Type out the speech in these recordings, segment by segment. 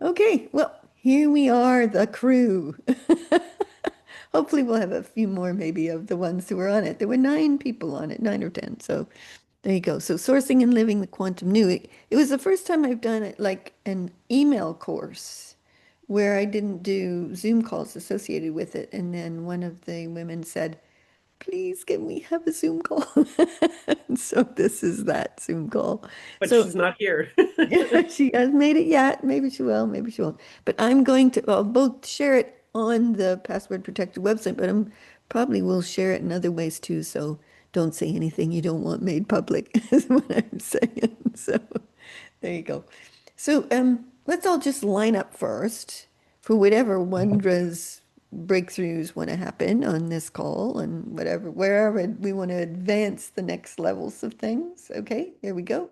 Okay, well, here we are, the crew. Hopefully, we'll have a few more, maybe, of the ones who were on it. There were 9 people on it, 9 or 10. So there you go. So, sourcing and living the quantum new. It was the first time I've done it like an email course where I didn't do Zoom calls associated with it. And then one of the women said, please, can we have a Zoom call? So, this is that Zoom call. But So, she's not here. yeah, she hasn't made it yet. Maybe she will, maybe she won't. But I'm going to, I'll both share it on the password protected website, but I'm probably will share it in other ways too. So don't say anything you don't want made public, is what I'm saying. So there you go. So let's all just line up first for whatever wondrous breakthroughs want to happen on this call and whatever, wherever we want to advance the next levels of things. Okay, here we go.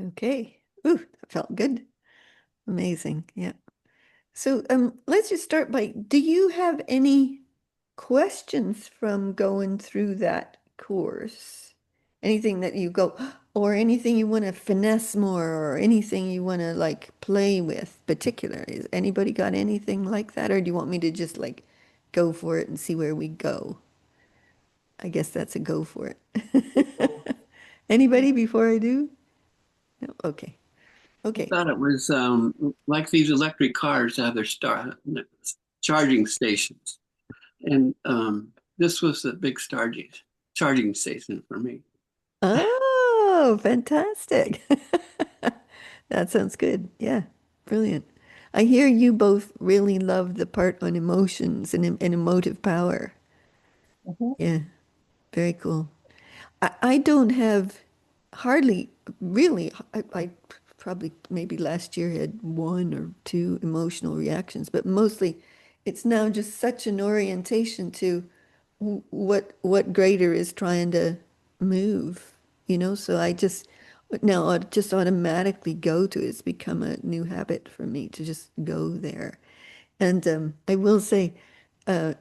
Okay. Ooh, that felt good. Amazing. Yeah. So let's just start by, do you have any questions from going through that course? Anything that you go, or anything you want to finesse more, or anything you want to like play with particular? Is anybody got anything like that, or do you want me to just like go for it and see where we go? I guess that's a go for it. Anybody before I do? No? Okay. I Okay. thought it was like these electric cars have their charging stations, and this was the big charging station for me. Oh, fantastic. That sounds good. Yeah, brilliant. I hear you both really love the part on emotions and emotive power. Mhm. Yeah, very cool. I don't have hardly really, I probably maybe last year had 1 or 2 emotional reactions, but mostly it's now just such an orientation to what greater is trying to move. So I just now I just automatically go to it. It's become a new habit for me to just go there. And I will say, uh,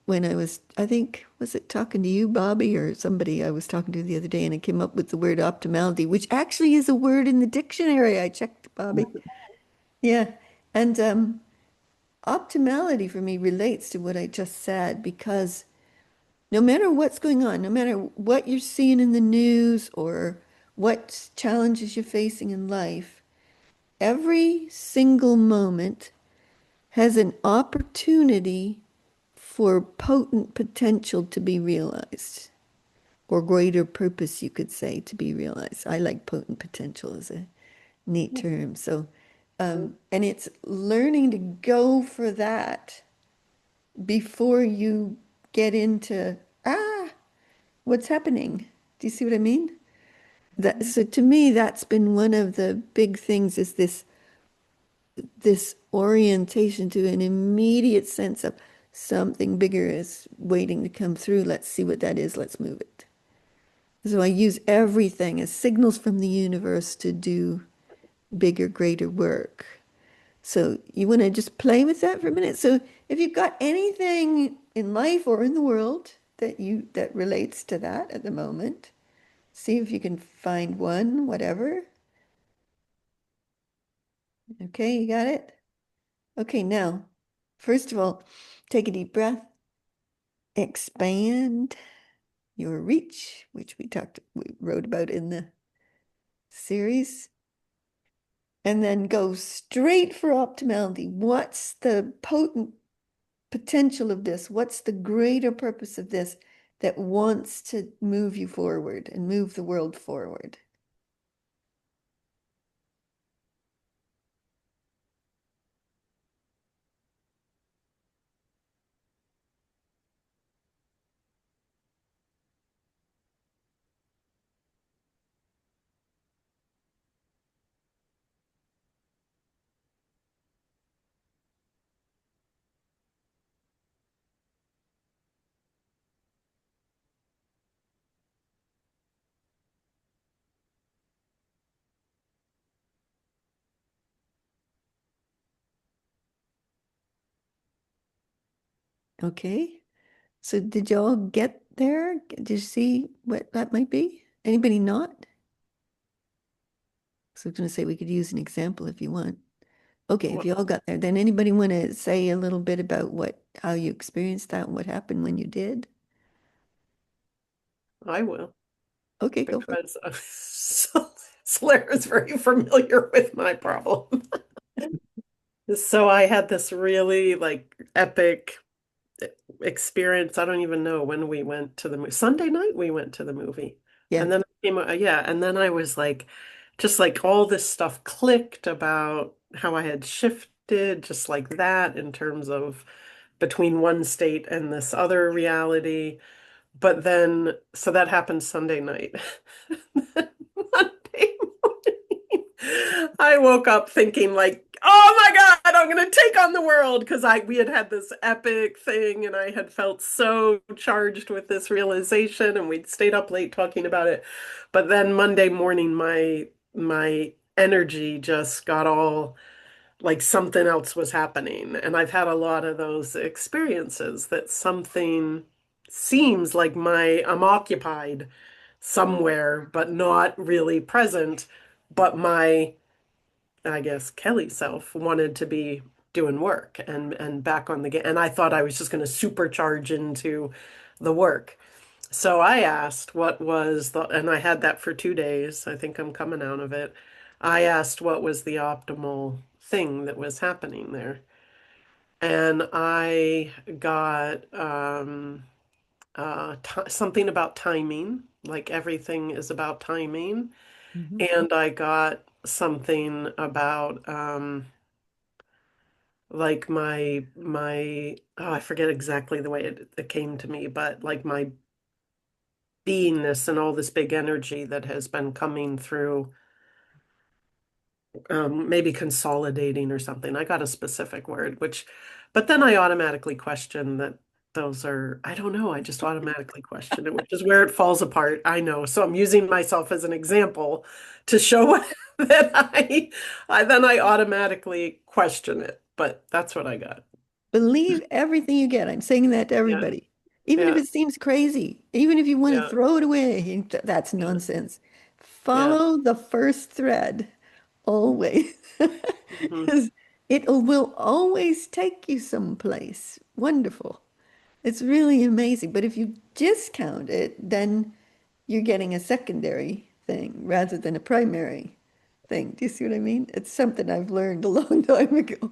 when I think, was it talking to you, Bobby, or somebody I was talking to the other day, and I came up with the word optimality, which actually is a word in the dictionary. I checked, Bobby. Yeah. And optimality for me relates to what I just said because no matter what's going on, no matter what you're seeing in the news or what challenges you're facing in life, every single moment has an opportunity for potent potential to be realized, or greater purpose, you could say, to be realized. I like potent potential as a neat term. So, and it's learning to go for that before you get into, what's happening? Do you see what I mean? So to me, that's been one of the big things is this orientation to an immediate sense of something bigger is waiting to come through. Let's see what that is. Let's move it. So I use everything as signals from the universe to do bigger, greater work. So you want to just play with that for a minute. So if you've got anything in life or in the world that relates to that at the moment, see if you can find one, whatever. Okay, you got it? Okay, now, first of all, take a deep breath, expand your reach, which we wrote about in the series, and then go straight for optimality. What's the potent potential of this? What's the greater purpose of this that wants to move you forward and move the world forward? Okay. So did y'all get there? Did you see what that might be? Anybody not? So I was going to say we could use an example if you want. Okay, if What you all got there, then anybody want to say a little bit about how you experienced that and what happened when you did? I will, Okay, go for it. because Slayer is very familiar with my problem. So I had this really like epic experience. I don't even know when we went to the movie. Sunday night we went to the movie. Yeah. And then yeah, and then I was like, just like all this stuff clicked about how I had shifted just like that in terms of between one state and this other reality. But then, so that happened Sunday night. Monday morning, I woke up thinking like, oh my God, I'm gonna take on the world because I we had had this epic thing and I had felt so charged with this realization and we'd stayed up late talking about it. But then Monday morning, my energy just got all like something else was happening. And I've had a lot of those experiences that something seems like I'm occupied somewhere, but not really present. But my, I guess, Kelly self wanted to be doing work and back on the game. And I thought I was just going to supercharge into the work. So I asked what was and I had that for 2 days. I think I'm coming out of it. I asked what was the optimal thing that was happening there. And I got t something about timing, like everything is about timing. Mhm. And I got something about like oh, I forget exactly the way it came to me, but like my beingness and all this big energy that has been coming through, maybe consolidating or something. I got a specific word, but then I automatically question that those are, I don't know, I just automatically question it, which is where it falls apart. I know. So I'm using myself as an example to show that then I automatically question it, but that's what I got. Believe everything you get. I'm saying that to Yeah, everybody. Even if yeah, it seems crazy, even if you want to yeah, throw it away, that's yeah, nonsense. yeah. Follow the first thread always. Hmm. Because it will always take you someplace. Wonderful. It's really amazing. But if you discount it, then you're getting a secondary thing rather than a primary thing. Do you see what I mean? It's something I've learned a long time ago.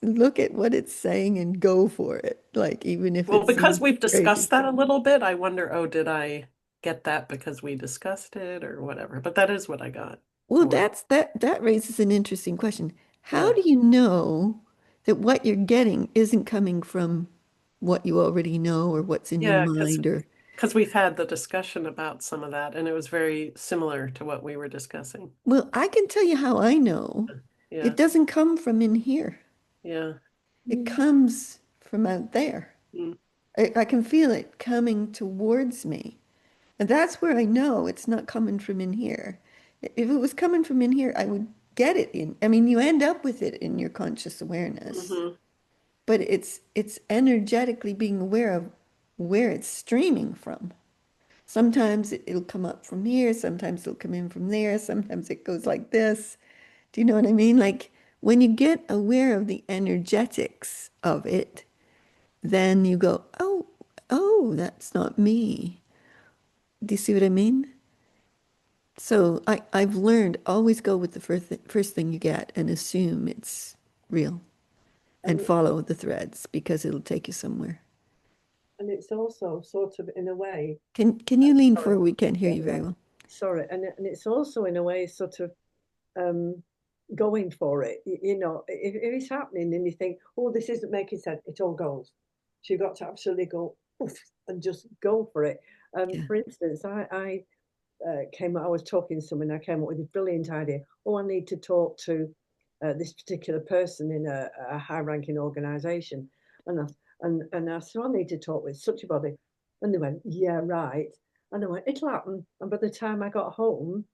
Look at what it's saying and go for it. Like, even if Well, it because seems we've crazy. discussed that a little bit, I wonder, oh, did I get that because we discussed it or whatever? But that is what I got Well, for it. that raises an interesting question. How Yeah. do you know that what you're getting isn't coming from what you already know or what's in your Yeah, mind or because we've had the discussion about some of that, and it was very similar to what we were discussing. well, I can tell you how I know. It Yeah, doesn't come from in here. yeah. It comes from out there. Mm. I can feel it coming towards me. And that's where I know it's not coming from in here. If it was coming from in here, I would get it in. I mean, you end up with it in your conscious awareness, Hmm. but it's energetically being aware of where it's streaming from. Sometimes it'll come up from here, sometimes it'll come in from there, sometimes it goes like this. Do you know what I mean? Like when you get aware of the energetics of it, then you go, oh, that's not me. Do you see what I mean? So I've learned always go with the first thing you get and assume it's real and And follow the threads because it'll take you somewhere. and it's also sort of in a way, Can you lean sorry, forward? We can't hear yeah, you yeah, very well. sorry, and it's also in a way sort of um going for it. You know, if it's happening and you think, oh, this isn't making sense, it all goes. So you've got to absolutely go oof, and just go for it. Yeah. For instance, I was talking to someone, I came up with a brilliant idea. Oh, I need to talk to this particular person in a high-ranking organisation, and I said, I need to talk with such a body, and they went, yeah, right, and I went, it'll happen. And by the time I got home,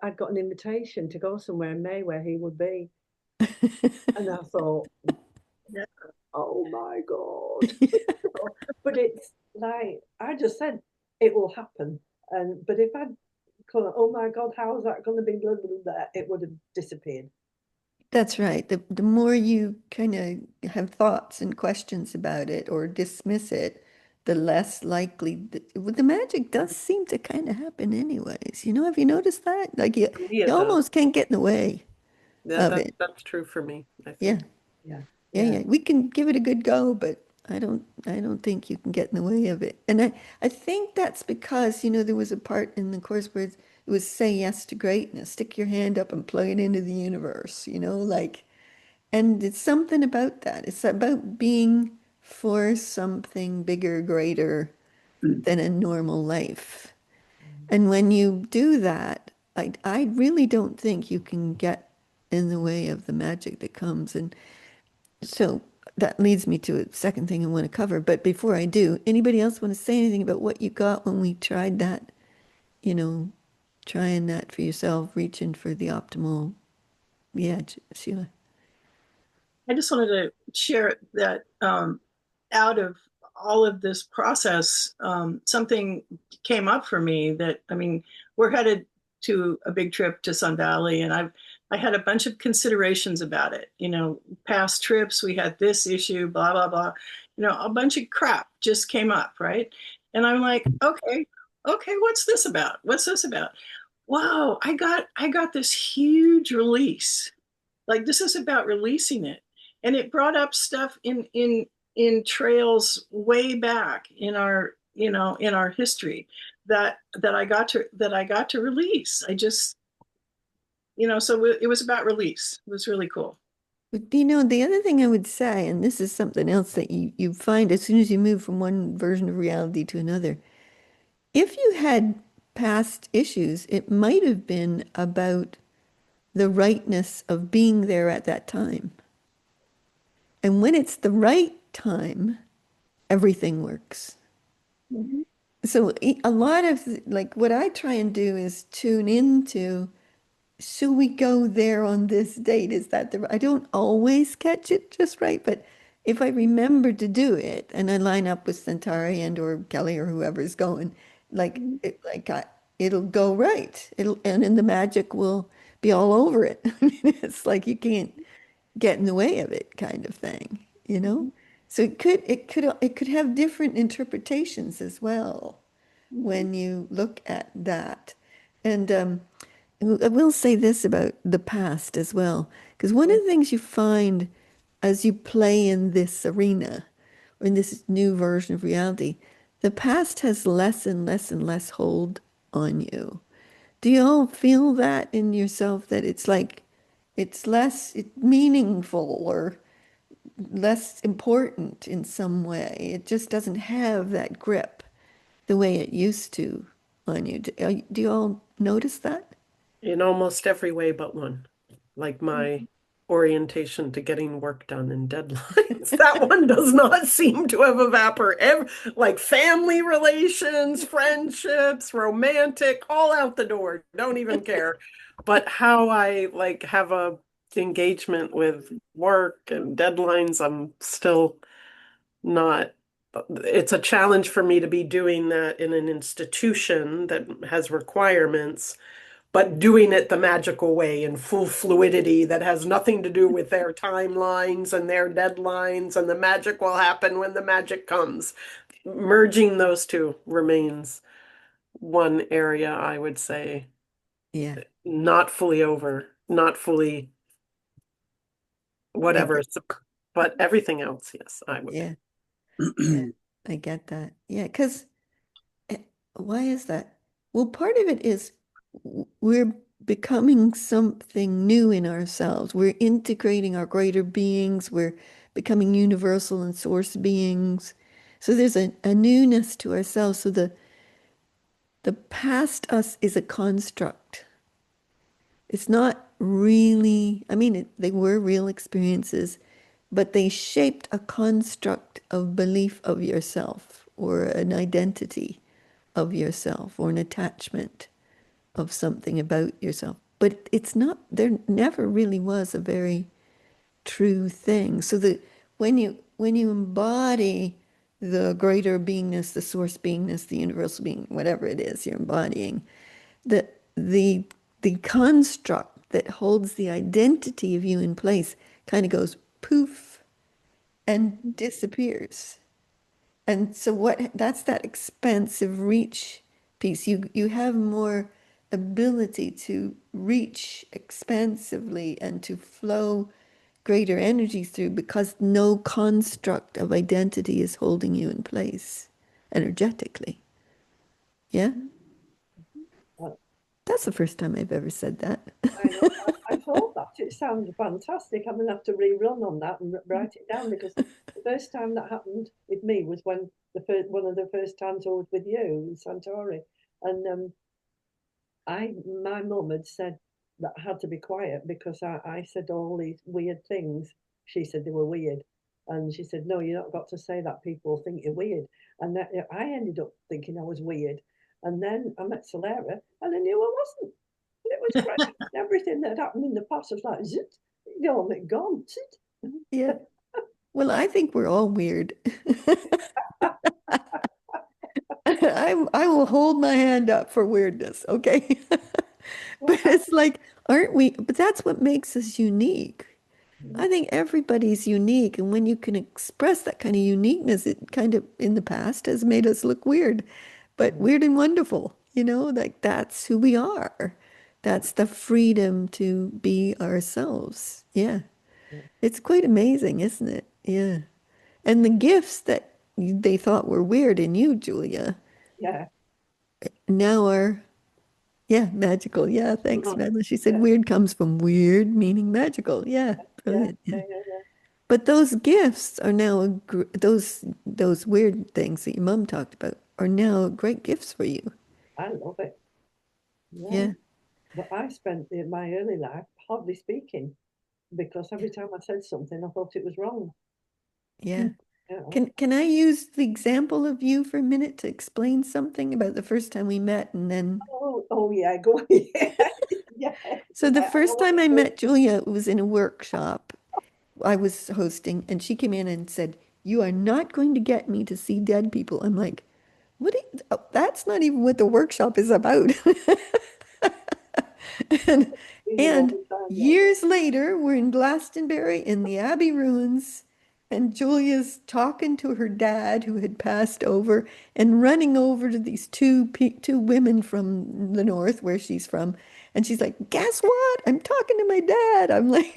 I'd got an invitation to go somewhere in May where he would be, and I thought, yeah. oh my God. But it's like I just said, it will happen. And but if I'd called, oh my God, how is that going to be? Blah, blah, blah, it would have disappeared. That's right. The more you kind of have thoughts and questions about it or dismiss it, the less likely the magic does seem to kind of happen anyways. Have you noticed that? Like For me, you it does. almost can't get in the way Yeah, of that it. that's true for me, I Yeah. think. Yeah, Yeah, yeah. yeah. We can give it a good go, but I don't think you can get in the way of it. And I think that's because, there was a part in the course where it was say yes to greatness. Stick your hand up and plug it into the universe, like, and it's something about that. It's about being for something bigger, greater than a normal life. And when you do that, I really don't think you can get in the way of the magic that comes. And so that leads me to a second thing I want to cover. But before I do, anybody else want to say anything about what you got when we tried that, you know, trying that for yourself, reaching for the optimal? Yeah, Sheila. I just wanted to share that out of all of this process, something came up for me that, I mean, we're headed to a big trip to Sun Valley, and I had a bunch of considerations about it. Past trips, we had this issue, blah, blah, blah. A bunch of crap just came up, right? And I'm like, okay, what's this about? What's this about? Wow, I got this huge release. Like, this is about releasing it. And it brought up stuff in trails way back in our in our history that I got to release. I just so it was about release. It was really cool. But the other thing I would say, and this is something else that you find as soon as you move from one version of reality to another, if you had past issues, it might have been about the rightness of being there at that time. And when it's the right time, everything works. Mhm. So a lot of like what I try and do is tune into, should we go there on this date? Is that I don't always catch it just right, but if I remember to do it and I line up with Centauri and or Kelly or whoever's going, like it'll go right. And then the magic will be all over it. I mean, it's like you can't get in the way of it kind of thing. So it could have different interpretations as well Mhm. when you look at that. And I will say this about the past as well, because one of the things you find as you play in this arena or in this new version of reality, the past has less and less and less hold on you. Do you all feel that in yourself that it's like it's less meaningful or less important in some way? It just doesn't have that grip the way it used to on you. Do you all notice that? In almost every way but one. Like my orientation to getting work done and deadlines. That one does not seem to have evaporated. Like family relations, friendships, romantic, all out the door. Don't even care. But how I like have a engagement with work and deadlines, I'm still not. It's a challenge for me to be doing that in an institution that has requirements, but doing it the magical way in full fluidity that has nothing to do with their timelines and their deadlines, and the magic will happen when the magic comes. Merging those two remains one area I would say Yeah, not fully over, not fully I whatever, get, but everything else, yes, I would. yeah, yeah, I get that. Yeah, because why is that? Well, part of it is we're becoming something new in ourselves. We're integrating our greater beings. We're becoming universal and source beings. So there's a newness to ourselves. So the past us is a construct. It's not really, I mean, they were real experiences, but they shaped a construct of belief of yourself or an identity of yourself or an attachment of something about yourself. But it's not, there never really was a very true thing. So that when you when you embody the greater beingness, the source beingness, the universal being, whatever it is you're embodying, the the the construct that holds the identity of you in place kind of goes poof and disappears. And so what that's that expansive reach piece. You have more ability to reach expansively and to flow greater energy through because no construct of identity is holding you in place energetically. Yeah? Uh, That's the first time I've ever said that. I know. I thought that it sounded fantastic. I'm gonna have to rerun on that and write it down because the first time that happened with me was when the first one of the first times I was with you in Santori, and my mum had said that I had to be quiet because I said all these weird things. She said they were weird, and she said, "No, you're not got to say that. People think you're weird." And that I ended up thinking I was weird, and then I met Solera, and I knew I wasn't. It was great. Everything that happened in the past was like, zit, you know, gone. Zit. Yeah. Well, I think we're all weird. I will hold my hand up for weirdness, okay? But Well, it's like, aren't we? But that's what makes us unique. I think everybody's unique, and when you can express that kind of uniqueness, it kind of in the past has made us look weird, but weird and wonderful, like that's who we are. That's the freedom to be ourselves. Yeah. It's quite amazing, isn't it? Yeah. And the gifts that they thought were weird in you, Julia, yeah, now are, yeah, magical. Yeah, thanks, yeah, Madeline. She said weird comes from weird, meaning magical. Yeah, yeah, brilliant. Yeah. yeah. But those gifts are now those weird things that your mom talked about are now great gifts for you. I love it. Yeah, Yeah, but I spent my early life hardly speaking because every time I said something, I thought it was wrong. yeah. Yeah. Can I use the example of you for a minute to explain something about the first time we met and then Oh yeah, go yeah, yeah, so the yeah. I know first what time I you're met Julia it was in a workshop I was hosting and she came in and said, "You are not going to get me to see dead people." I'm like, that's not even what the workshop is about." And, doing all and the time. Yeah, years later, we're in Glastonbury in the Abbey ruins, and Julia's talking to her dad who had passed over and running over to these two women from the north where she's from. And she's like, "Guess what? I'm talking to my dad." I'm like,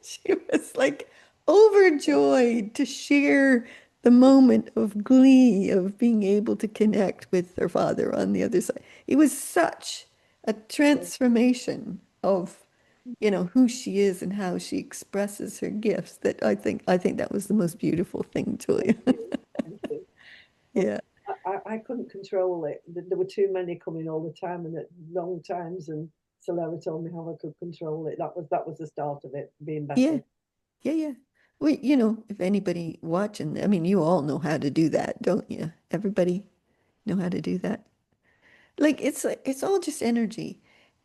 she was like overjoyed to share the moment of glee of being able to connect with her father on the other side. It was such a transformation of who she is and how she expresses her gifts that I think that was the most beautiful thing, Julia. thank you, thank you. But Yeah, I couldn't control it. There were too many coming all the time and at wrong times, and Solera told me how I could control it. That was the start of it being yeah, better. yeah. Well, if anybody watching, I mean, you all know how to do that, don't you? Everybody know how to do that. Like it's all just energy.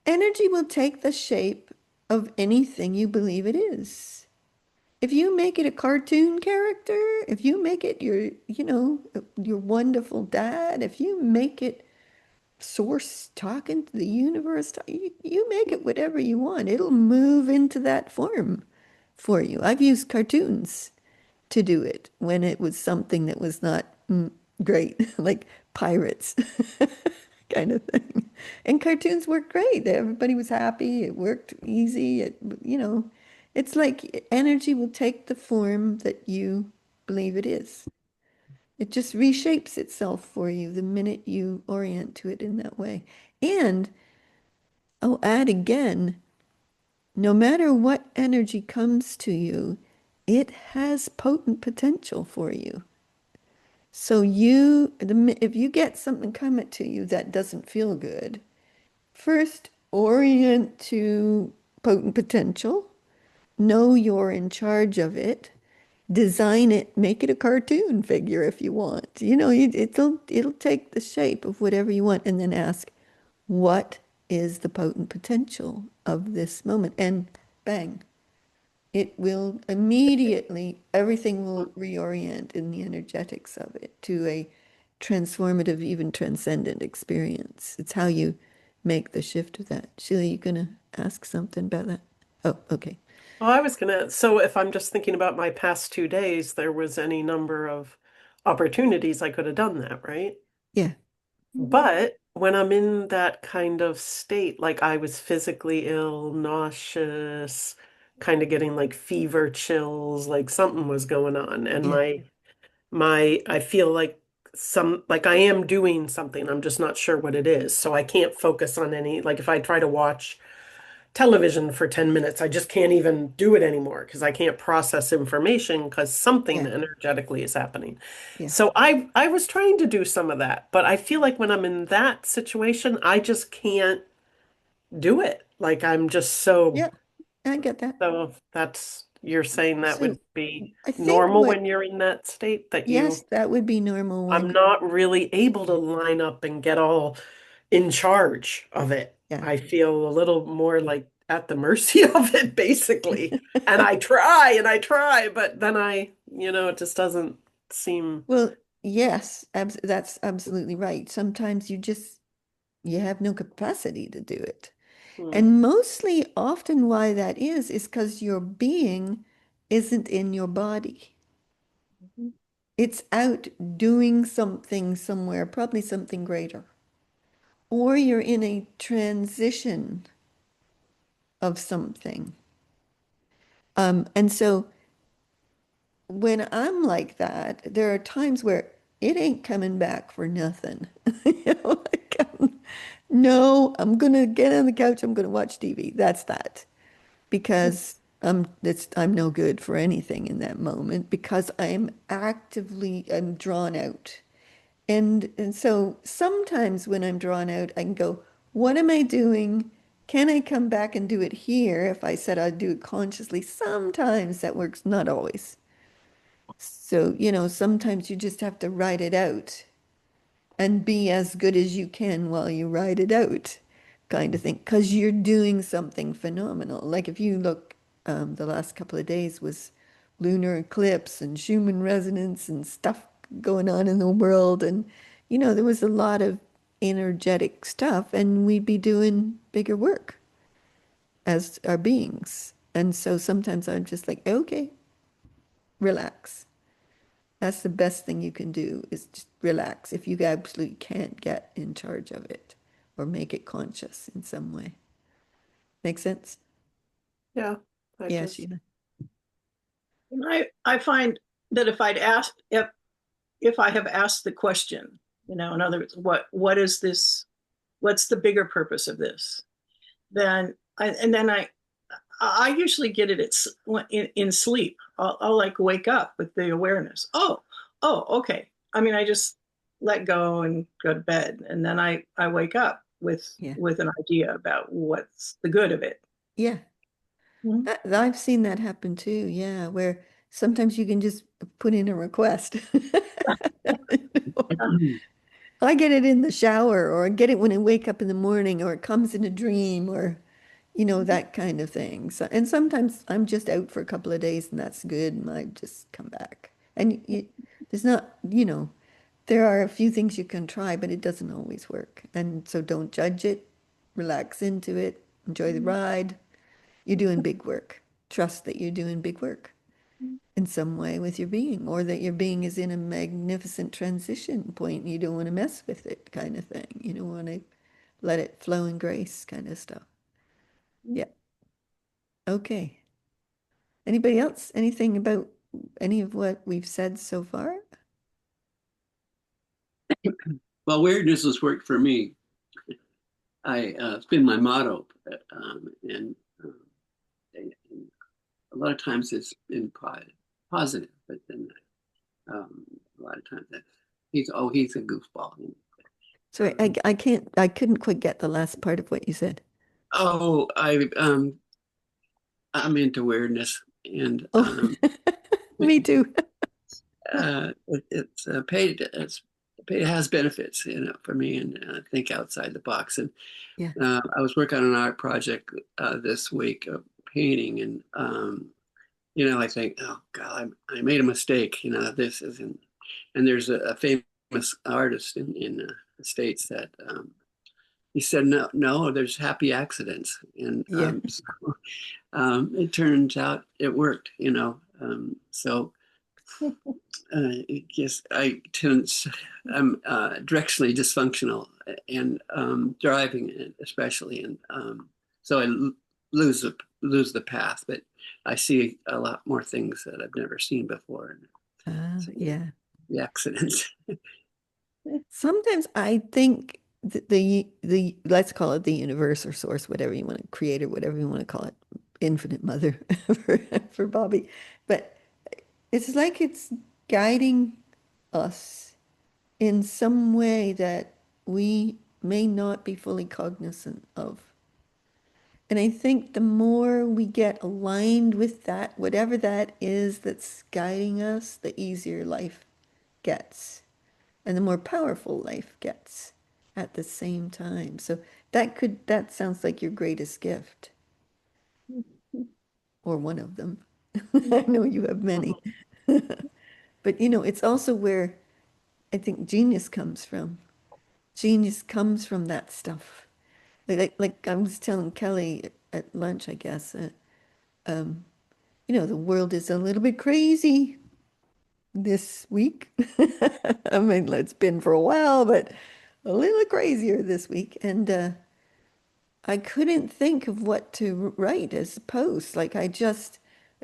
Energy will take the shape of anything you believe it is. If you make it a cartoon character, if you make it your wonderful dad, if you make it source talking to the universe, you make it whatever you want. It'll move into that form for you. I've used cartoons to do it when it was something that was not great, like pirates kind of thing. And cartoons worked great. Everybody was happy. It worked easy. It's like energy will take the form that you believe it is. It just reshapes itself for you the minute you orient to it in that way. And I'll add again, no matter what energy comes to you, it has potent potential for you. So if you get something coming to you that doesn't feel good, first orient to potent potential, know you're in charge of it, design it, make it a cartoon figure if you want. It'll take the shape of whatever you want, and then ask, what is the potent potential of this moment? And bang, it will immediately, everything will reorient in the energetics of it to a transformative, even transcendent experience. It's how you make the shift of that. Sheila, you gonna ask something about that? Oh, okay. Well, I was gonna, so if I'm just thinking about my past 2 days, there was any number of opportunities I could have done that, right? Yeah, But when I'm in that kind of state, like I was physically ill, nauseous, kind of getting like fever chills, like something was going on. And yeah, I feel like like I am doing something. I'm just not sure what it is. So I can't focus on any, like if I try to watch television for 10 minutes, I just can't even do it anymore because I can't process information because something yeah, energetically is happening. yeah. So I was trying to do some of that, but I feel like when I'm in that situation, I just can't do it. Like I'm just Yeah, I get that. so that's you're saying that So would be I think normal what, when you're in that state that yes, that would be normal I'm when, not really able to line up and get all in charge of it. yeah. I feel a little more like at the mercy of it, basically. And I try, but then it just doesn't seem. Well, yes, that's absolutely right. Sometimes you have no capacity to do it. Hmm. And mostly, often why that is because your being isn't in your body. It's out doing something somewhere, probably something greater. Or you're in a transition of something. And so when I'm like that, there are times where it ain't coming back for nothing. No, I'm gonna get on the couch, I'm gonna watch TV. That's that. Because I'm no good for anything in that moment because I'm drawn out. And so sometimes when I'm drawn out, I can go, what am I doing? Can I come back and do it here? If I said I'd do it consciously, sometimes that works, not always. So, sometimes you just have to write it out and be as good as you can while you ride it out, kind of thing, because you're doing something phenomenal. Like if you look, the last couple of days was lunar eclipse and Schumann resonance and stuff going on in the world. And, there was a lot of energetic stuff, and we'd be doing bigger work as our beings. And so sometimes I'm just like, okay, relax. That's the best thing you can do is just relax if you absolutely can't get in charge of it or make it conscious in some way. Make sense? Yeah, I Yeah, just Sheila. And I find that if I have asked the question, in other words, what is this? What's the bigger purpose of this? Then I usually get it in sleep. I'll like wake up with the awareness. Oh, okay. I mean, I just let go and go to bed, and then I wake up with Yeah. an idea about what's the good of it. Yeah. Mhm. I've seen that happen too. Yeah, where sometimes you can just put in a request. I get it in the shower, or I get it when I wake up in the morning, or it comes in a dream, or that kind of thing. So, and sometimes I'm just out for a couple of days, and that's good, and I just come back. And there's not, there are a few things you can try, but it doesn't always work. And so don't judge it, relax into it, enjoy the ride. You're doing big work. Trust that you're doing big work in some way with your being, or that your being is in a magnificent transition point and you don't want to mess with it, kind of thing. You don't want to let it flow in grace, kind of stuff. Yeah. Okay. Anybody else? Anything about any of what we've said so far? Well, weirdness has worked for me. It's been my motto, and a lot of times it's been positive, but then a lot of times he's a goofball. Sorry, I couldn't quite get the last part of what you said. Oh, I'm into weirdness, and Oh, me too. it has benefits, for me, and think outside the box. And Yeah. I was working on an art project this week of painting, and I think, oh God, I made a mistake. This isn't. And there's a famous artist in the States that he said, no, no, there's happy accidents. And Yeah. so, it turns out it worked. So yes, I'm directionally dysfunctional and driving especially, and so lose the path. But I see a lot more things that I've never seen before. So Yeah. the accidents. Sometimes I think the let's call it the universe or source, whatever you want to create or whatever you want to call it, infinite mother for, for Bobby. But it's like it's guiding us in some way that we may not be fully cognizant of. And I think the more we get aligned with that, whatever that is that's guiding us, the easier life gets and the more powerful life gets at the same time. So that sounds like your greatest gift or one of them. I know you have many. But it's also where I think genius comes from. Genius comes from that stuff. Like I was telling Kelly at lunch, I guess, the world is a little bit crazy this week. I mean, it's been for a while, but a little crazier this week. And I couldn't think of what to write as a post. Like I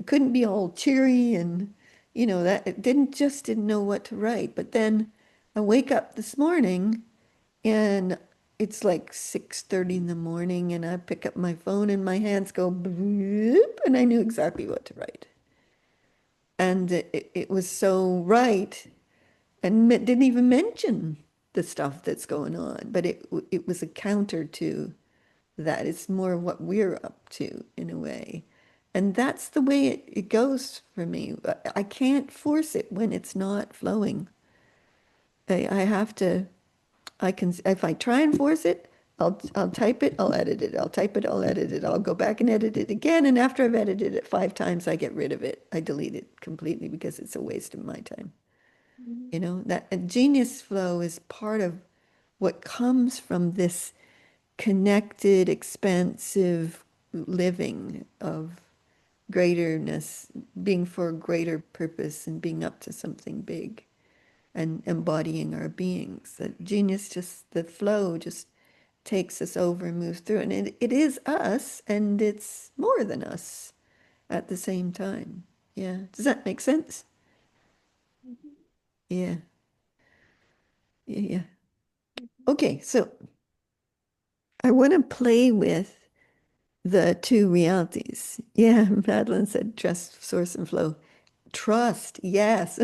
couldn't be all cheery and that it didn't know what to write. But then I wake up this morning and it's like 6:30 in the morning and I pick up my phone and my hands go bloop and I knew exactly what to write. And it was so right and didn't even mention the stuff that's going on, but it was a counter to that. It's more what we're up to in a way. And that's the way it goes for me. I can't force it when it's not flowing. I have to, I can, if I try and force it, I'll type it, I'll edit it, I'll type it, I'll edit it, I'll go back and edit it again. And after I've edited it 5 times, I get rid of it. I delete it completely because it's a waste of my time. That a genius flow is part of what comes from this connected, expansive living of greaterness, being for a greater purpose and being up to something big and embodying our beings. That genius just, the flow just takes us over and moves through. And it is us and it's more than us at the same time. Yeah. Does that make sense? Yeah. Yeah. Yeah. Okay. So I want to play with the two realities. Yeah, Madeline said trust, source, and flow. Trust, yes,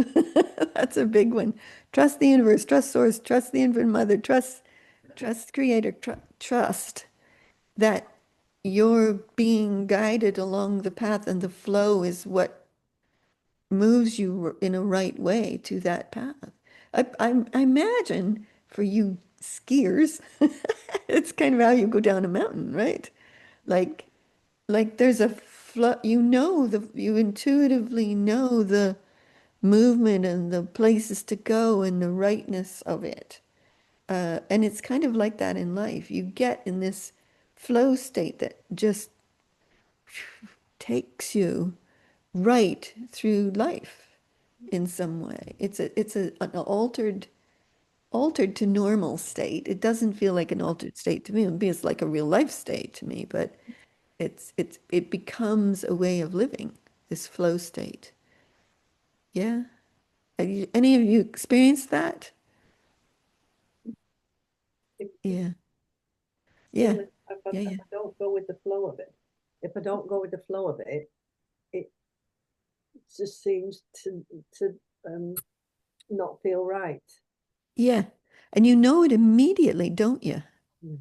that's a big one. Trust the universe, trust source, trust the infinite mother, trust creator, trust that you're being guided along the path and the flow is what moves you in a right way to that path. I imagine for you skiers, it's kind of how you go down a mountain, right? Like there's a flow, you intuitively know the movement and the places to go and the rightness of it. And it's kind of like that in life. You get in this flow state that just takes you right through life in some way. An altered to normal state. It doesn't feel like an altered state to me. It feels like a real life state to me, but it becomes a way of living, this flow state. Yeah. Any of you experienced that? If, Yeah. yeah, Yeah. if Yeah. I Yeah. don't go with the flow of it, if I don't go with the flow of it, it just seems to not feel right. Yeah. And you know it immediately, don't you? Mm.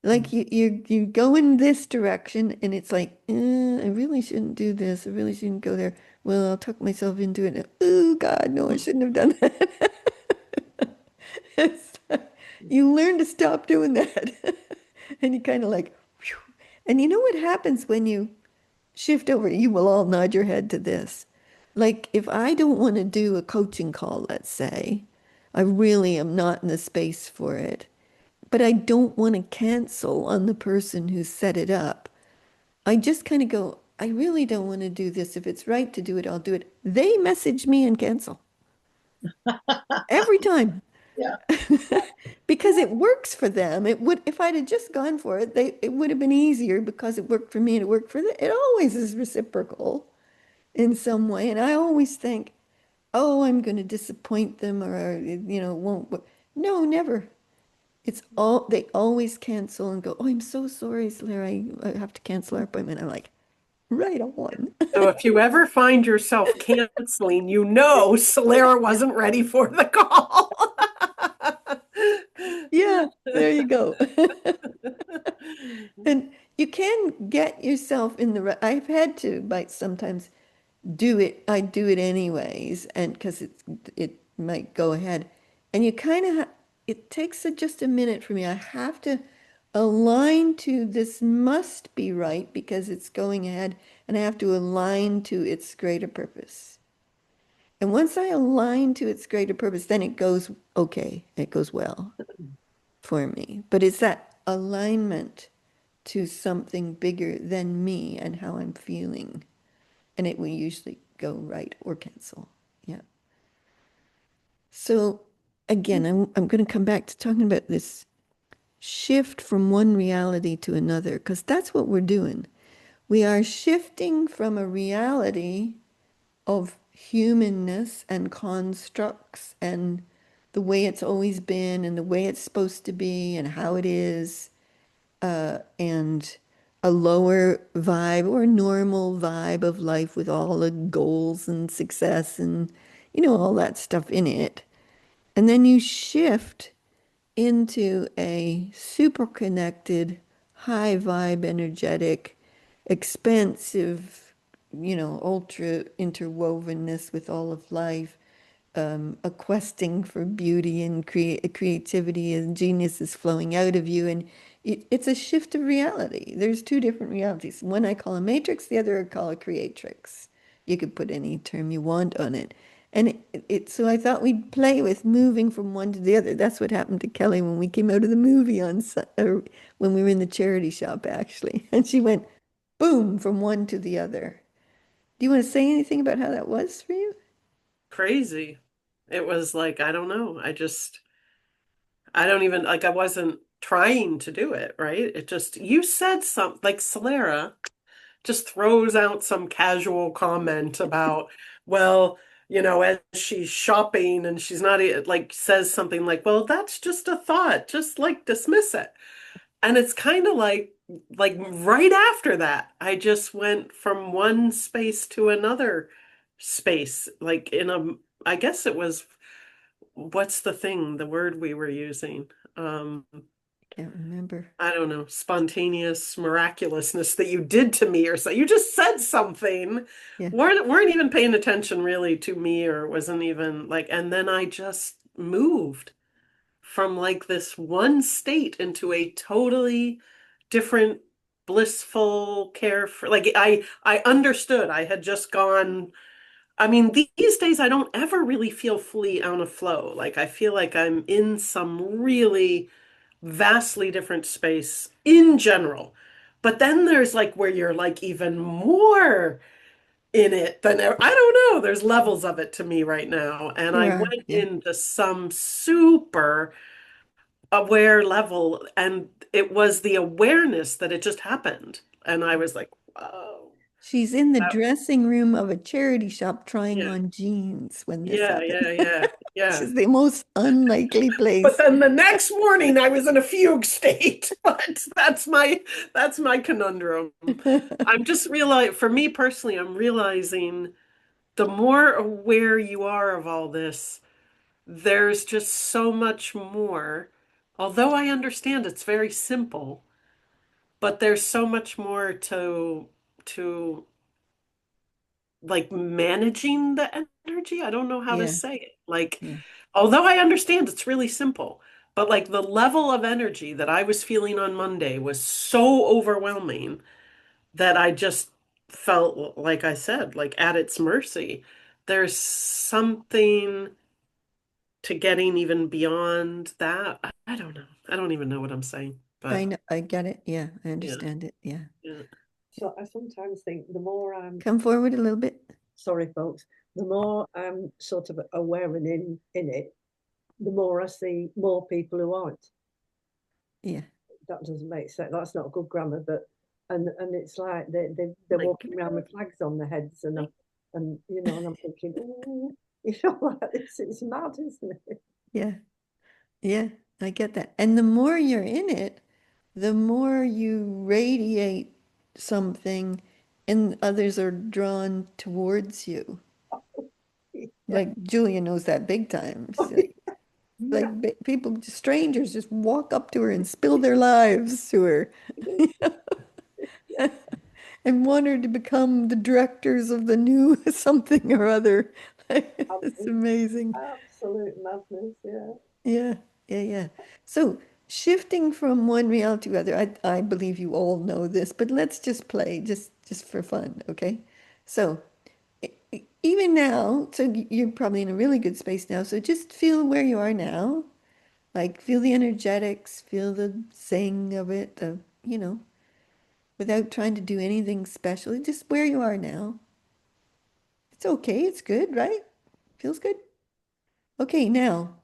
Like you go in this direction and it's like, I really shouldn't do this. I really shouldn't go there. Well, I'll tuck myself into it. Oh God, no, I shouldn't have done that. It's you learn to stop doing that. And you kind of like, whew. And you know what happens when you shift over. You will all nod your head to this. Like if I don't want to do a coaching call, let's say, I really am not in the space for it, but I don't want to cancel on the person who set it up. I just kind of go, I really don't want to do this. If it's right to do it, I'll do it. They message me and cancel every time Yeah. because it works for them. It would, if I'd have just gone for it, it would have been easier because it worked for me and it worked for them. It always is reciprocal in some way. And I always think, oh, I'm going to disappoint them or, it won't work. No, never. It's all, they always cancel and go, oh, I'm so sorry, Slayer. I have to cancel our appointment. I'm like, right on. So if you ever find yourself canceling, you know Solera wasn't ready for the call. Yeah, there you go. And you can get yourself in the right. I've had to, but sometimes do it. I do it anyways, and because it might go ahead, and you kind of it takes just a minute for me. I have to align to this must be right because it's going ahead, and I have to align to its greater purpose. And once I align to its greater purpose, then it goes okay. It goes well for me. But it's that alignment to something bigger than me and how I'm feeling. And it will usually go right or cancel. Yeah. So again, I'm going to come back to talking about this shift from one reality to another, because that's what we're doing. We are shifting from a reality of humanness and constructs and the way it's always been and the way it's supposed to be and how it is, and a lower vibe or normal vibe of life with all the goals and success and, all that stuff in it. And then you shift into a super connected, high vibe, energetic, expansive, ultra interwovenness with all of life, a questing for beauty and creativity and genius is flowing out of you. And it's a shift of reality. There's two different realities. One I call a matrix, the other I call a creatrix. You could put any term you want on it. And so I thought we'd play with moving from one to the other. That's what happened to Kelly when we came out of the movie when we were in the charity shop, actually. And she went boom from one to the other. Do you want to say anything about how that was for you? Crazy. It was like, I don't know. I don't even, like, I wasn't trying to do it, right? It just, you said something, like Solera just throws out some casual comment about, well, as she's shopping and she's not like says something like, well, that's just a thought, just like dismiss it. And it's kind of like right after that, I just went from one space to another space, like I guess it was, what's the word we were using? Um, Can't remember. I don't know, spontaneous miraculousness that you did to me or so. You just said something, Yeah. weren't even paying attention really to me or wasn't even like, and then I just moved from like this one state into a totally different blissful carefree. Like I understood. I had just gone. I mean, these days I don't ever really feel fully on a flow. Like I feel like I'm in some really vastly different space in general. But then there's like where you're like even more in it than ever. I don't know. There's levels of it to me right now. And There I are. went Yeah. into some super aware level, and it was the awareness that it just happened. And I was like, whoa. She's in the That, dressing room of a charity shop trying yeah, on jeans when this yeah, happened. yeah, yeah, yeah. She's the most unlikely But place. then the next morning I was in a fugue state. But that's my conundrum. I'm just realizing, for me personally, I'm realizing the more aware you are of all this, there's just so much more. Although I understand it's very simple, but there's so much more to like managing the energy. I don't know how to Yeah, say it. Like, yeah, although I understand it's really simple, but like the level of energy that I was feeling on Monday was so overwhelming that I just felt, like I said, like at its mercy. There's something to getting even beyond that. I don't know. I don't even know what I'm saying, I but know, I get it. Yeah, I yeah, understand it. Yeah. yeah. So I sometimes think the more I'm Come forward a little bit. sorry, folks, the more I'm sort of aware and in it, the more I see more people who aren't. Yeah. That doesn't make sense. That's not good grammar, but and it's like they're Like, walking around with flags on their heads, and you know, and I'm thinking, oh, you know, like it's mad, isn't it? Yeah. Yeah. I get that. And the more you're in it, the more you radiate something and others are drawn towards you. Yeah. Like Julia knows that big time. Oh, yeah. People, strangers just walk up to her and spill their lives to her Yeah. and want her to become the directors of the new something or other. It's It's amazing. absolute madness. Yeah. Yeah, yeah, yeah. So shifting from one reality to other, I believe you all know this, but let's just play just for fun, okay? So even now, so you're probably in a really good space now. So just feel where you are now. Like feel the energetics, feel the zing of it, without trying to do anything special, just where you are now. It's okay, it's good, right? Feels good. Okay, now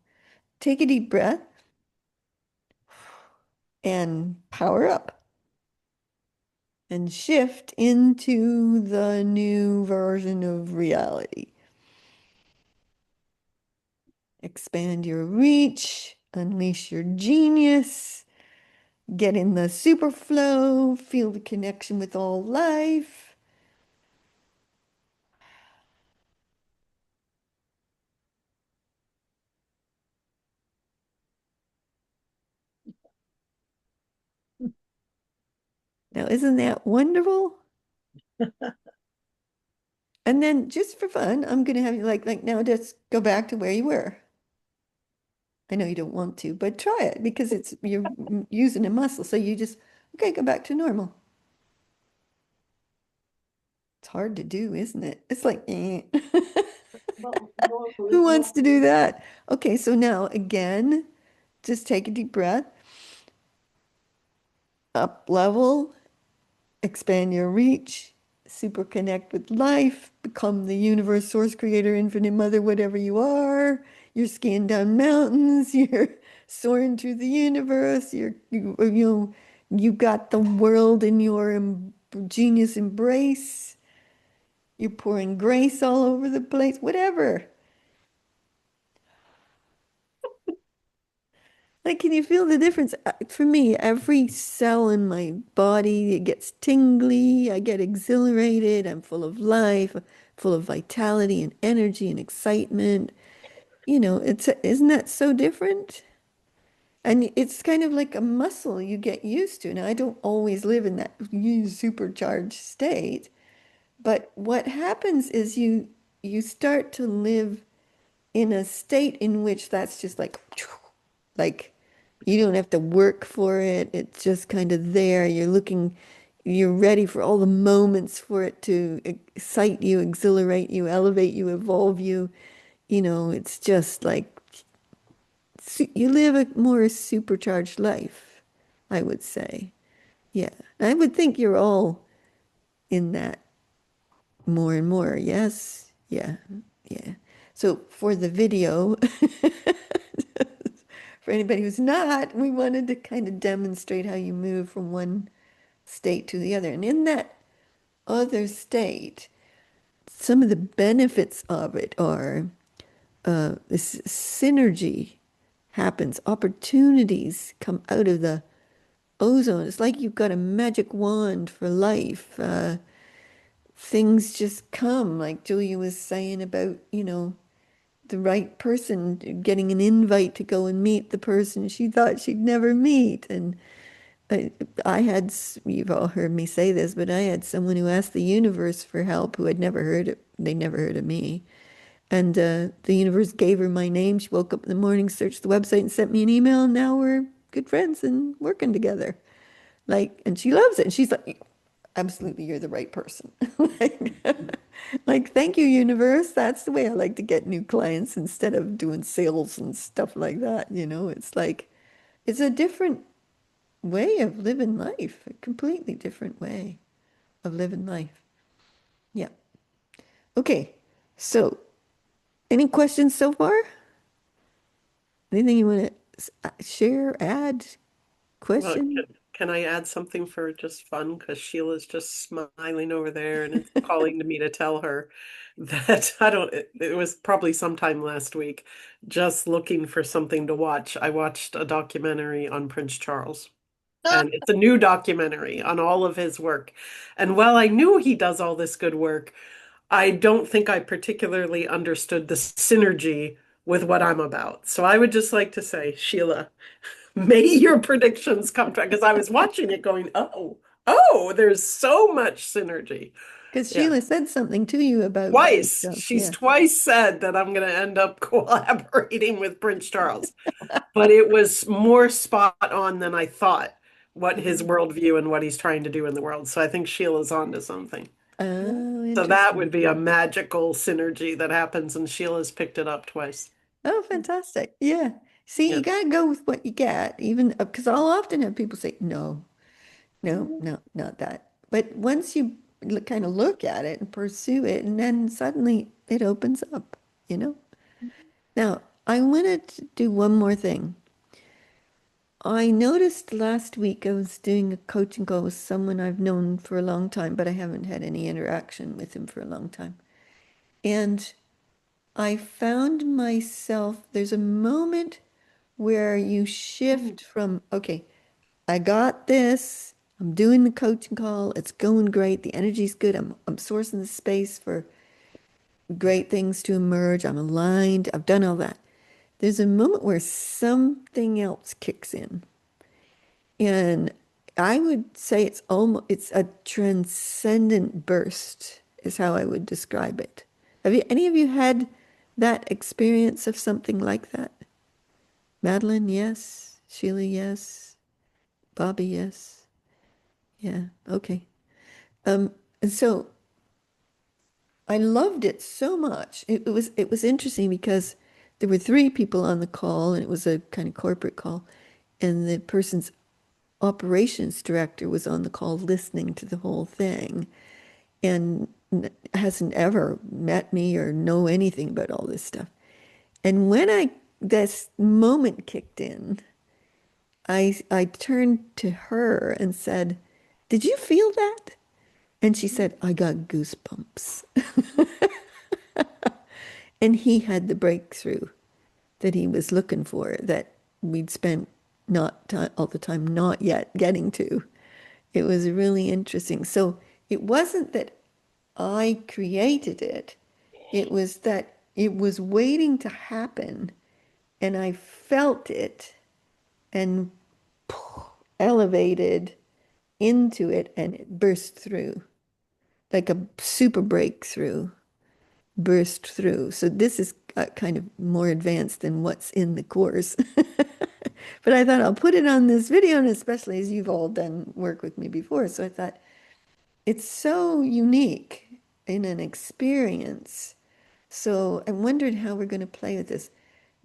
take a deep breath and power up and shift into the new version of reality. Expand your reach, unleash your genius, get in the super flow, feel the connection with all life. Now, isn't that wonderful? And then just for fun, I'm gonna have you like now just go back to where you were. I know you don't want to, but try it because you're using a muscle. So you just okay, go back to normal. It's hard to do, isn't it? It's like, eh. Well, normal Who is wants to do normal. that? Okay, so now again, just take a deep breath, up level, expand your reach, super connect with life, become the universe, source, creator, infinite mother, whatever you are. You're skiing down mountains, you're soaring through the universe, you got the world in your genius embrace. You're pouring grace all over the place, whatever. Like, can you feel the difference? For me, every cell in my body, it gets tingly. I get exhilarated. I'm full of life, full of vitality and energy and excitement. Isn't that so different? And it's kind of like a muscle you get used to. Now, I don't always live in that supercharged state, but what happens is you start to live in a state in which that's just like you don't have to work for it. It's just kind of there. You're ready for all the moments for it to excite you, exhilarate you, elevate you, evolve you. It's just like you live a more supercharged life, I would say. Yeah. I would think you're all in that more and more. Yes. Yeah. Yeah. So for the video, for anybody who's not, we wanted to kind of demonstrate how you move from one state to the other. And in that other state, some of the benefits of it are this synergy happens, opportunities come out of the ozone. It's like you've got a magic wand for life. Things just come, like Julia was saying about, the right person, getting an invite to go and meet the person she thought she'd never meet. And I, I had, you've all heard me say this, but I had someone who asked the universe for help who had never heard it. They never heard of me. And the universe gave her my name. She woke up in the morning, searched the website, and sent me an email. And now we're good friends and working together. Like, and she loves it. And she's like, absolutely, you're the right person. Like, thank you, universe. That's the way I like to get new clients instead of doing sales and stuff like that. It's like, it's a different way of living life, a completely different way of living life. Yeah. Okay. So, any questions so far? Anything you want to share, add, Well, question? can I add something for just fun? Because Sheila's just smiling over there and it's calling to me to tell her that it was probably sometime last week, just looking for something to watch. I watched a documentary on Prince Charles. And it's a new documentary on all of his work. And while I knew he does all this good work, I don't think I particularly understood the synergy with what I'm about. So I would just like to say, Sheila, may your predictions come true. Because I was watching it going, there's so much synergy. Because Yeah. Sheila said something to you about Prince Twice. Charles. She's Yeah. twice said that I'm going to end up collaborating with Prince Charles. But it was more spot on than I thought what his worldview and what he's trying to do in the world. So I think Sheila's onto something. Oh, So that interesting. would be a magical synergy that happens, and Sheila's picked it up twice. Oh, fantastic. Yeah. See, Yeah. you got to go with what you get, even because I'll often have people say, no, no, no, not that. But once you kind of look at it and pursue it, and then suddenly it opens up, you know? Now, I wanted to do one more thing. I noticed last week I was doing a coaching call with someone I've known for a long time, but I haven't had any interaction with him for a long time. And I found myself, there's a moment where you shift from, okay, I got this, I'm doing the coaching call, it's going great, the energy's good, I'm sourcing the space for great things to emerge, I'm aligned, I've done all that. There's a moment where something else kicks in. And I would say it's a transcendent burst is how I would describe it. Have you any of you had that experience of something like that? Madeline, yes. Sheila, yes. Bobby, yes. Yeah, okay. And so I loved it so much. It was interesting because there were three people on the call and it was a kind of corporate call, and the person's operations director was on the call listening to the whole thing and hasn't ever met me or know anything about all this stuff. And when this moment kicked in, I turned to her and said, "Did you feel that?" And she said, "I got goosebumps." And he had the breakthrough that he was looking for, that we'd spent not all the time not yet getting to. It was really interesting. So it wasn't that I created it, it was that it was waiting to happen, and I felt it and elevated into it, and it burst through like a super breakthrough, burst through. So this is kind of more advanced than what's in the course. But I thought I'll put it on this video, and especially as you've all done work with me before. So I thought it's so unique in an experience. So I wondered how we're going to play with this.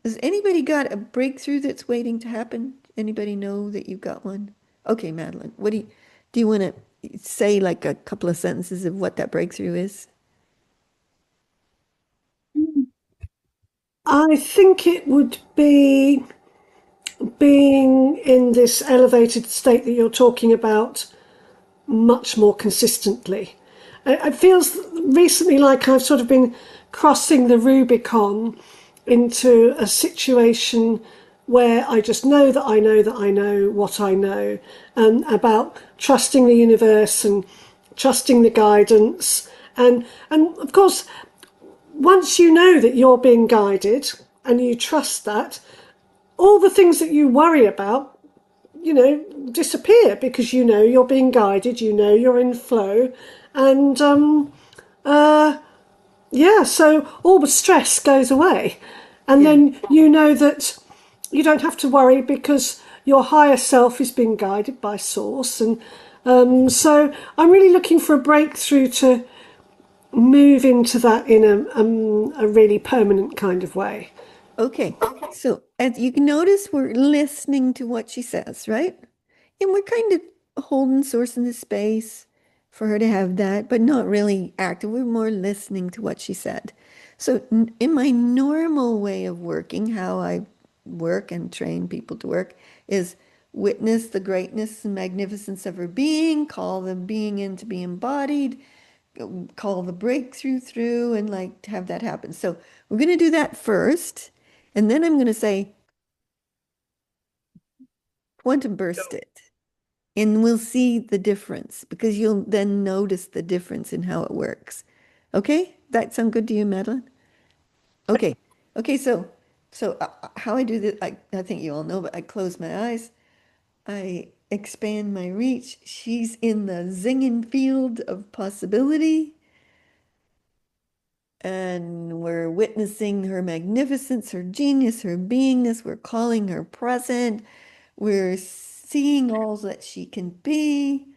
Has anybody got a breakthrough that's waiting to happen? Anybody know that you've got one? Okay, Madeline, do you want to say like a couple of sentences of what that breakthrough is? I think it would be being in this elevated state that you're talking about much more consistently. It feels recently like I've sort of been crossing the Rubicon into a situation where I just know that I know that I know what I know, and about trusting the universe and trusting the guidance. And of course, once you know that you're being guided and you trust that, all the things that you worry about, disappear, because you know you're being guided, you know you're in flow. And so all the stress goes away. And Yeah. then you know that you don't have to worry because your higher self is being guided by source. And So I'm really looking for a breakthrough to move into that in a really permanent kind of way. Okay. So as you can notice, we're listening to what she says, right? And we're kind of holding source in the space for her to have that, but not really active. We're more listening to what she said. So in my normal way of working, how I work and train people to work is witness the greatness and magnificence of her being, call the being in to be embodied, call the breakthrough through, and like have that happen. So we're going to do that first. And then I'm going to say, quantum burst it. And we'll see the difference because you'll then notice the difference in how it works. Okay? That sound good to you, Madeline? Okay. Okay, so how I do this, I think you all know, but I close my eyes. I expand my reach. She's in the zinging field of possibility. And we're witnessing her magnificence, her genius, her beingness. We're calling her present. We're seeing all that she can be.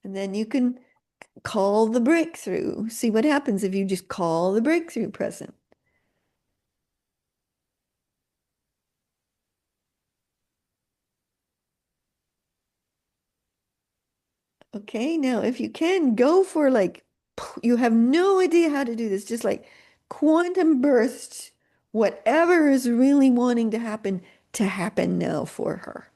And then you can call the breakthrough. See what happens if you just call the breakthrough present. Okay, now if you can go for like, you have no idea how to do this, just like quantum burst whatever is really wanting to happen now for her.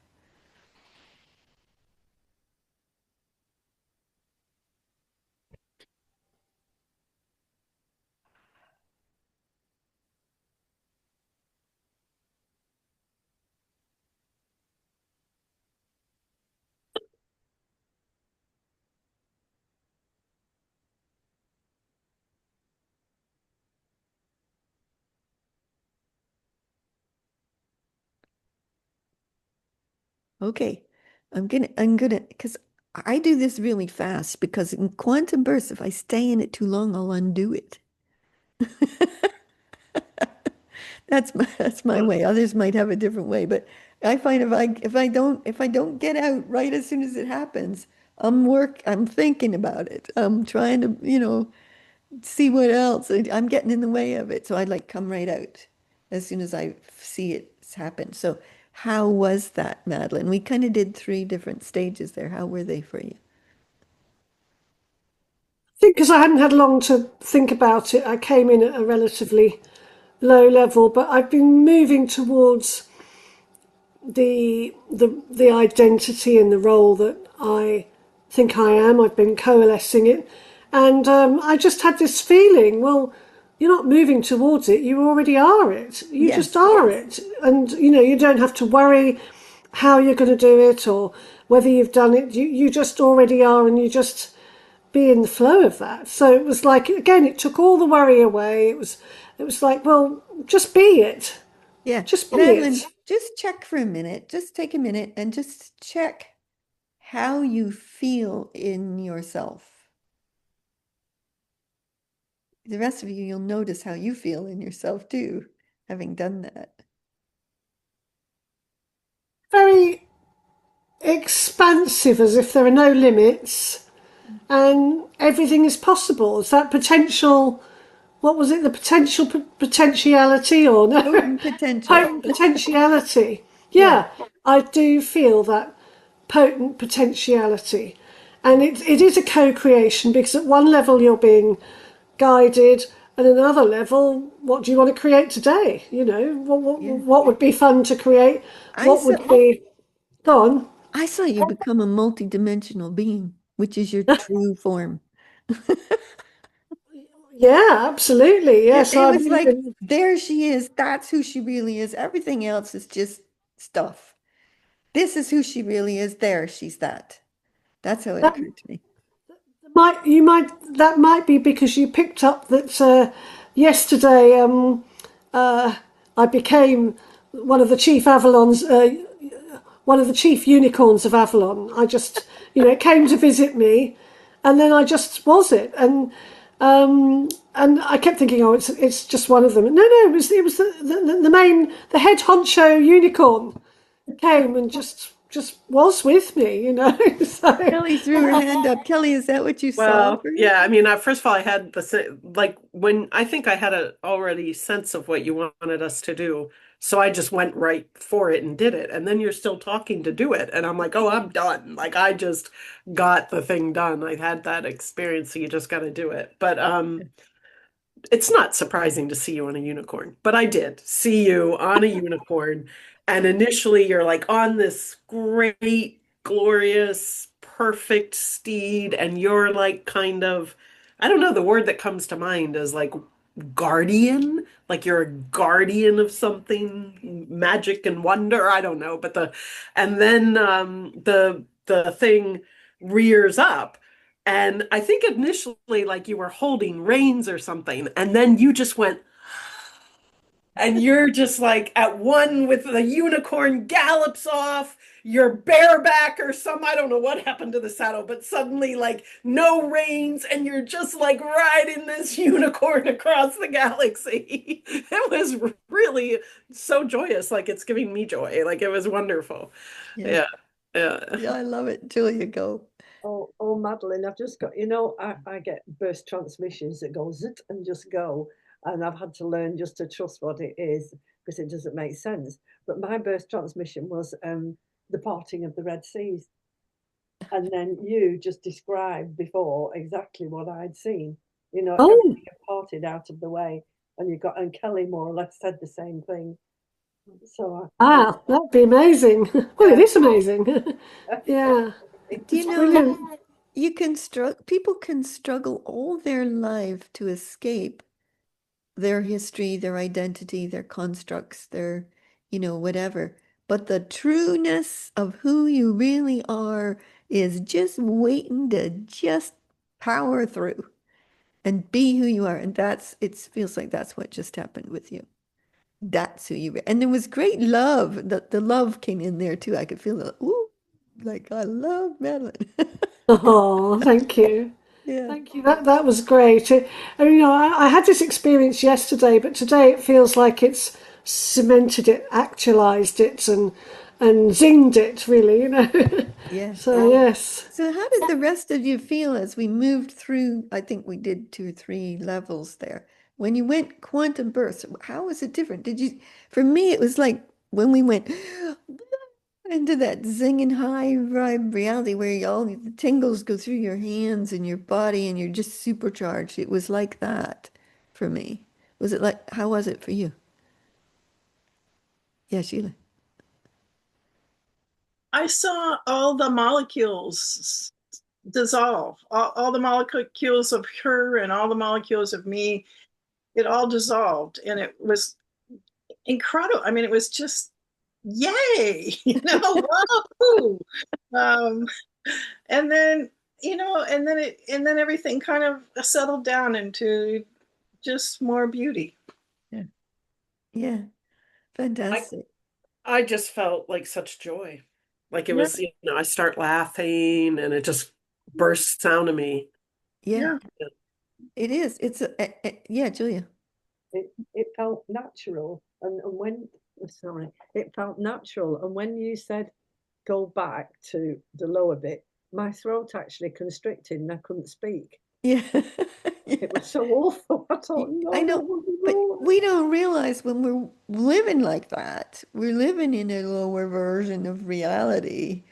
Okay, because I do this really fast because in quantum bursts, if I stay in it too long, I'll undo it. That's my way. Others might have a different way, but I find if I don't get out right as soon as it happens, I'm thinking about it. I'm trying to, see what else. I'm getting in the way of it. So I'd like come right out as soon as I see it's happened. So how was that, Madeline? We kind of did three different stages there. How were they for you? I think because I hadn't had long to think about it, I came in at a relatively low level, but I've been moving towards the identity and the role that I think I am. I've been coalescing it, and I just had this feeling. Well, you're not moving towards it. You already are it. You just Yes. are it, and you don't have to worry how you're going to do it or whether you've done it. You just already are, and you just be in the flow of that. So it was like, again, it took all the worry away. It was like, well, just be it. Yeah. Just be Madeline, it. just check for a minute. Just take a minute and just check how you feel in yourself. The rest of you, you'll notice how you feel in yourself too, having done that. Very expansive, as if there are no limits and everything is possible. It's that potential, what was it, the potentiality or no? Potent potential. Potent potentiality. Yeah. Yeah, I do feel that potent potentiality. And it is a co-creation because at one level you're being guided, and another level, what do you want to create today? Yeah. What would be fun to create? I What saw would be, go on. I saw you become a multidimensional being, which is your true form. Yeah, absolutely. It, Yes, it I'm was like, moving. there she is. That's who she really is. Everything else is just stuff. This is who she really is. There, she's that. That's how it That occurred to me. that might be because you picked up that yesterday uh, I became one of the chief Avalons, one of the chief unicorns of Avalon. I just, it came to visit me, and then I just was it. And And I kept thinking, oh, it's just one of them. No, no, it was the main, the head honcho unicorn came and just was with me, you know. So Kelly threw her hand up. Kelly, is that what you saw Well, first? yeah, I mean, first of all, I had like when I think I had a already sense of what you wanted us to do. So I just went right for it and did it. And then you're still talking to do it. And I'm like, oh, I'm done. Like I just got the thing done. I had that experience, so you just got to do it. But it's not surprising to see you on a unicorn, but I did see you on a unicorn. And initially, you're like on this great, glorious, perfect steed, and you're like kind of, I don't know, the word that comes to mind is like guardian, like you're a guardian of something, magic and wonder. I don't know, but and then the thing rears up and I think initially, like you were holding reins or something, and then you just went, and you're just like at one with the unicorn gallops off, you're bareback or some, I don't know what happened to the saddle, but suddenly, like, no reins, and you're just like riding this unicorn across the galaxy. It was really so joyous. Like, it's giving me joy. Like, it was wonderful. Yeah. Yeah. Yeah. Yeah, I love it. Julia, go. Oh, Madeline, I've just got, I get burst transmissions that go zit and just go. And I've had to learn just to trust what it is because it doesn't make sense. But my burst transmission was the parting of the Red Seas. And then you just described before exactly what I'd seen. oh, Everything had parted out of the way. And Kelly more or less said the same thing. So ah, that'd be amazing. Well, it yeah, is amazing. Yeah, Do you it's know, brilliant. you can people can struggle all their life to escape their history, their identity, their constructs, their, whatever. But the trueness of who you really are is just waiting to just power through and be who you are. And it feels like that's what just happened with you. That's who you, and there was great love. The love came in there too. I could feel it. Ooh, like I love Madeline. Oh, thank you. Yeah. Thank you. That was great. And, I had this experience yesterday, but today it feels like it's cemented it, actualized it, and zinged it, really, Yeah. So yes. So how did the rest of you feel as we moved through? I think we did 2 or 3 levels there. When you went quantum burst, how was it different? For me, it was like when we went into that zinging high vibe reality where all the tingles go through your hands and your body and you're just supercharged. It was like that for me. How was it for you? Yeah, Sheila. I saw all the molecules dissolve, all the molecules of her and all the molecules of me. It all dissolved, and it was incredible. I mean, it was just yay, whoa. Um, and then and then everything kind of settled down into just more beauty. Yeah. Yeah. I Fantastic. I just felt like such joy. Like it Yeah, was, I start laughing and it just bursts out of me. Yeah, yeah. it is. Yeah, Julia. it felt natural. And when, sorry, it felt natural. And when you said go back to the lower bit, my throat actually constricted and I couldn't speak. Yeah. It Yeah. was so awful. I thought, I no, know, what was but wrong? we don't realize when we're living like that, we're living in a lower version of reality,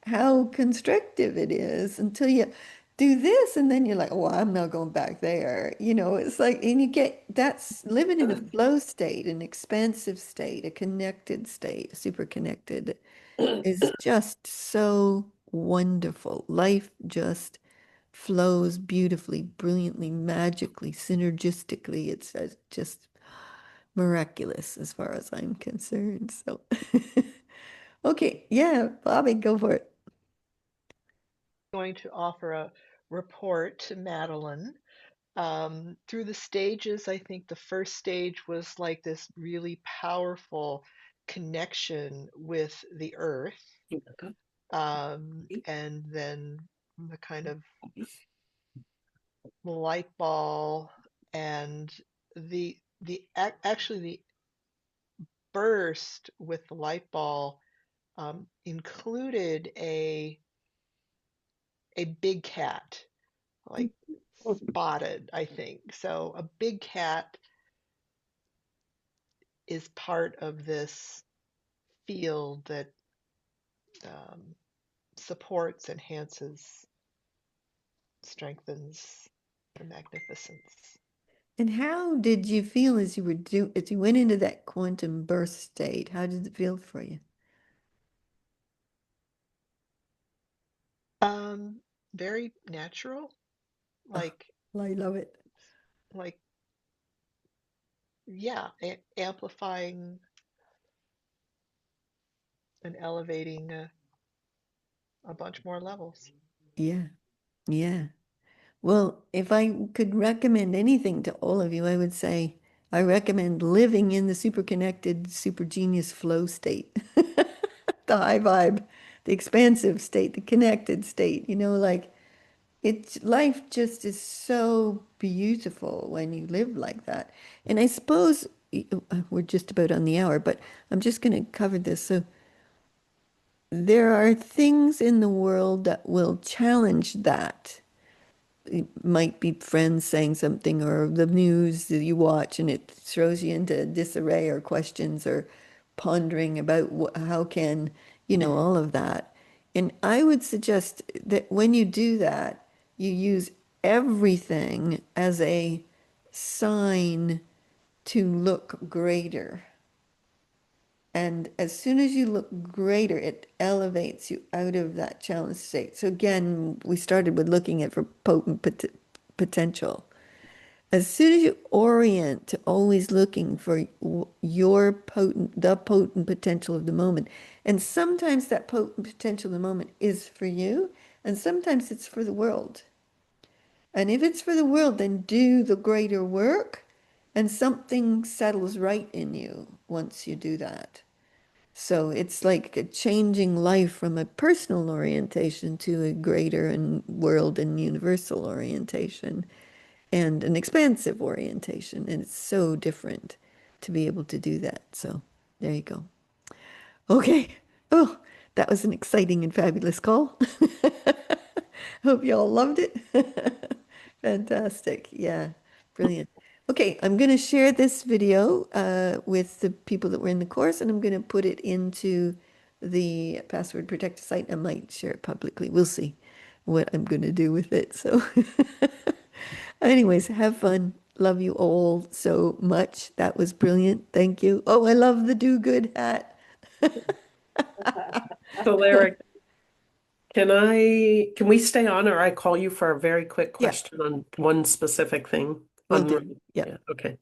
how constrictive it is until you do this and then you're like, oh, I'm not going back there. It's like, and that's living in a flow state, an expansive state, a connected state, super connected is just so wonderful. Life just flows beautifully, brilliantly, magically, synergistically. It's just miraculous as far as I'm concerned. So, okay, yeah, Bobby, go for it. Going to offer a report to Madeline. Through the stages, I think the first stage was like this really powerful connection with the earth. And then the kind of light ball, and actually the burst with the light ball included a big cat, like spotted, I think. So a big cat is part of this field that um, supports, enhances, strengthens the magnificence. And how did you feel as as you went into that quantum burst state? How did it feel for you? Very natural, Oh, like I love it. like yeah, amplifying and elevating a bunch more levels. Yeah, yeah. Well, if I could recommend anything to all of you, I would say I recommend living in the super connected, super genius flow state, the high vibe, the expansive state, the connected state. Like it's life just is so beautiful when you live like that. And I suppose we're just about on the hour, but I'm just going to cover this. So there are things in the world that will challenge that. It might be friends saying something or the news that you watch and it throws you into disarray or questions or pondering about how can, all of that. And I would suggest that when you do that, you use everything as a sign to look greater. And as soon as you look greater, it elevates you out of that challenge state. So again, we started with looking at for potent potential. As soon as you orient to always looking for the potent potential of the moment, and sometimes that potent potential of the moment is for you, and sometimes it's for the world. And if it's for the world, then do the greater work, and something settles right in you once you do that. So it's like a changing life from a personal orientation to a greater and world and universal orientation and an expansive orientation. And it's so different to be able to do that. So there you go. Okay. Oh, that was an exciting and fabulous call. Hope you all loved it. Fantastic. Yeah, brilliant. Okay, I'm going to share this video with the people that were in the course, and I'm going to put it into the password protected site. I might share it publicly. We'll see what I'm going to do with it. So, anyways, have fun. Love you all so much. That was brilliant. Thank you. Oh, I love the do good hat. So, Larry, can we stay on, or I call you for a very quick Yeah, question on one specific thing? will do. Yeah. Yeah, okay.